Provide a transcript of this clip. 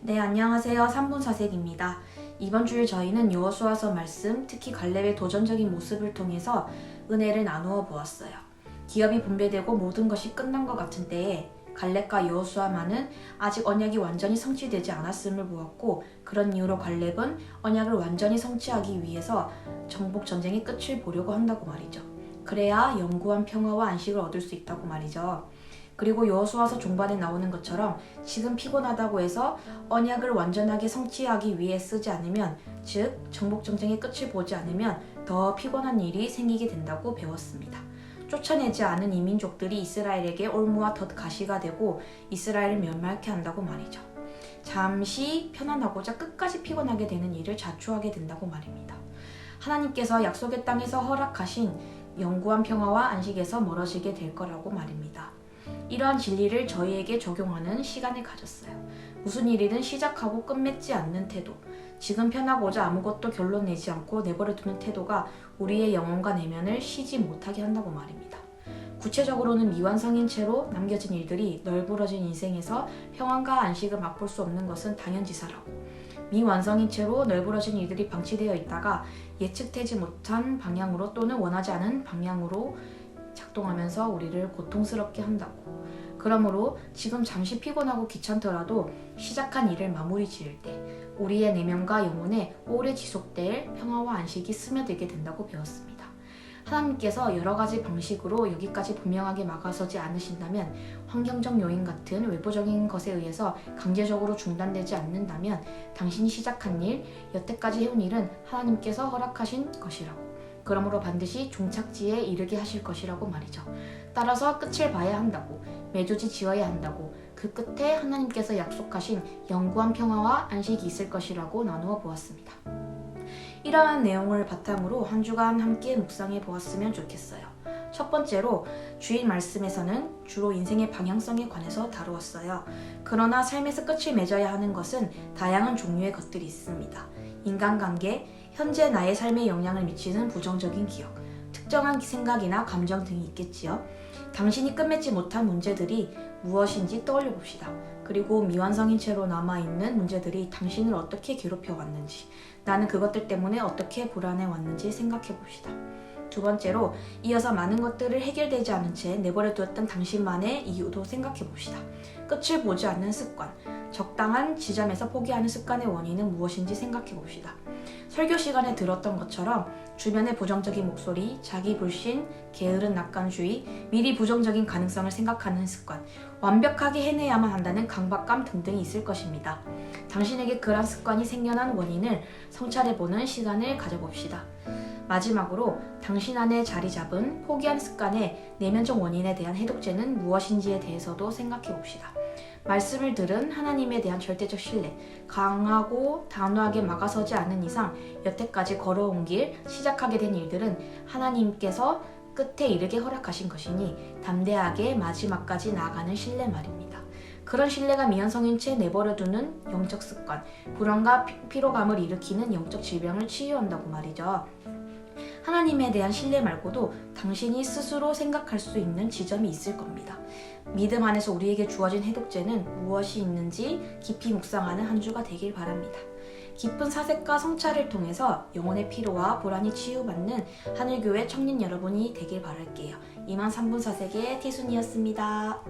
네, 안녕하세요. 3분 사색입니다. 이번 주에 저희는 여호수아서 말씀, 특히 갈렙의 도전적인 모습을 통해서 은혜를 나누어 보았어요. 기업이 분배되고 모든 것이 끝난 것 같은 때에 갈렙과 여호수아만은 아직 언약이 완전히 성취되지 않았음을 보았고, 그런 이유로 갈렙은 언약을 완전히 성취하기 위해서 정복 전쟁의 끝을 보려고 한다고 말이죠. 그래야 영구한 평화와 안식을 얻을 수 있다고 말이죠. 그리고 여호수아서 종반에 나오는 것처럼 지금 피곤하다고 해서 언약을 완전하게 성취하기 위해 쓰지 않으면, 즉 정복 전쟁의 끝을 보지 않으면 더 피곤한 일이 생기게 된다고 배웠습니다. 쫓아내지 않은 이민족들이 이스라엘에게 올무와 덫 가시가 되고 이스라엘을 멸망케 한다고 말이죠. 잠시 편안하고자 끝까지 피곤하게 되는 일을 자초하게 된다고 말입니다. 하나님께서 약속의 땅에서 허락하신 영구한 평화와 안식에서 멀어지게 될 거라고 말입니다. 이러한 진리를 저희에게 적용하는 시간을 가졌어요. 무슨 일이든 시작하고 끝맺지 않는 태도, 지금 편하고자 아무것도 결론 내지 않고 내버려두는 태도가 우리의 영혼과 내면을 쉬지 못하게 한다고 말입니다. 구체적으로는 미완성인 채로 남겨진 일들이 널브러진 인생에서 평안과 안식을 맛볼 수 없는 것은 당연지사라고, 미완성인 채로 널브러진 일들이 방치되어 있다가 예측되지 못한 방향으로 또는 원하지 않은 방향으로 작동하면서 우리를 고통스럽게 한다고. 그러므로 지금 잠시 피곤하고 귀찮더라도 시작한 일을 마무리 지을 때 우리의 내면과 영혼에 오래 지속될 평화와 안식이 스며들게 된다고 배웠습니다. 하나님께서 여러 가지 방식으로 여기까지 분명하게 막아서지 않으신다면, 환경적 요인 같은 외부적인 것에 의해서 강제적으로 중단되지 않는다면 당신이 시작한 일, 여태까지 해온 일은 하나님께서 허락하신 것이라고, 그러므로 반드시 종착지에 이르게 하실 것이라고 말이죠. 따라서 끝을 봐야 한다고, 매조지 지어야 한다고, 그 끝에 하나님께서 약속하신 영구한 평화와 안식이 있을 것이라고 나누어 보았습니다. 이러한 내용을 바탕으로 한 주간 함께 묵상해 보았으면 좋겠어요. 첫 번째로 주일 말씀에서는 주로 인생의 방향성에 관해서 다루었어요. 그러나 삶에서 끝을 맺어야 하는 것은 다양한 종류의 것들이 있습니다. 인간관계, 현재 나의 삶에 영향을 미치는 부정적인 기억, 특정한 생각이나 감정 등이 있겠지요. 당신이 끝맺지 못한 문제들이 무엇인지 떠올려 봅시다. 그리고 미완성인 채로 남아있는 문제들이 당신을 어떻게 괴롭혀 왔는지, 나는 그것들 때문에 어떻게 불안해 왔는지 생각해 봅시다. 두 번째로, 이어서 많은 것들을 해결되지 않은 채 내버려 두었던 당신만의 이유도 생각해 봅시다. 끝을 보지 않는 습관, 적당한 지점에서 포기하는 습관의 원인은 무엇인지 생각해 봅시다. 설교 시간에 들었던 것처럼 주변의 부정적인 목소리, 자기 불신, 게으른 낙관주의, 미리 부정적인 가능성을 생각하는 습관, 완벽하게 해내야만 한다는 강박감 등등이 있을 것입니다. 당신에게 그러한 습관이 생겨난 원인을 성찰해보는 시간을 가져봅시다. 마지막으로 당신 안에 자리 잡은 포기한 습관의 내면적 원인에 대한 해독제는 무엇인지에 대해서도 생각해 봅시다. 말씀을 들은 하나님에 대한 절대적 신뢰, 강하고 단호하게 막아서지 않은 이상 여태까지 걸어온 길, 시작하게 된 일들은 하나님께서 끝에 이르게 허락하신 것이니 담대하게 마지막까지 나아가는 신뢰 말입니다. 그런 신뢰가 미완성인 채 내버려두는 영적 습관, 불안과 피로감을 일으키는 영적 질병을 치유한다고 말이죠. 하나님에 대한 신뢰 말고도 당신이 스스로 생각할 수 있는 지점이 있을 겁니다. 믿음 안에서 우리에게 주어진 해독제는 무엇이 있는지 깊이 묵상하는 한 주가 되길 바랍니다. 깊은 사색과 성찰을 통해서 영혼의 피로와 불안이 치유받는 하늘교회 청년 여러분이 되길 바랄게요. 이만 3분 사색의 티순이었습니다.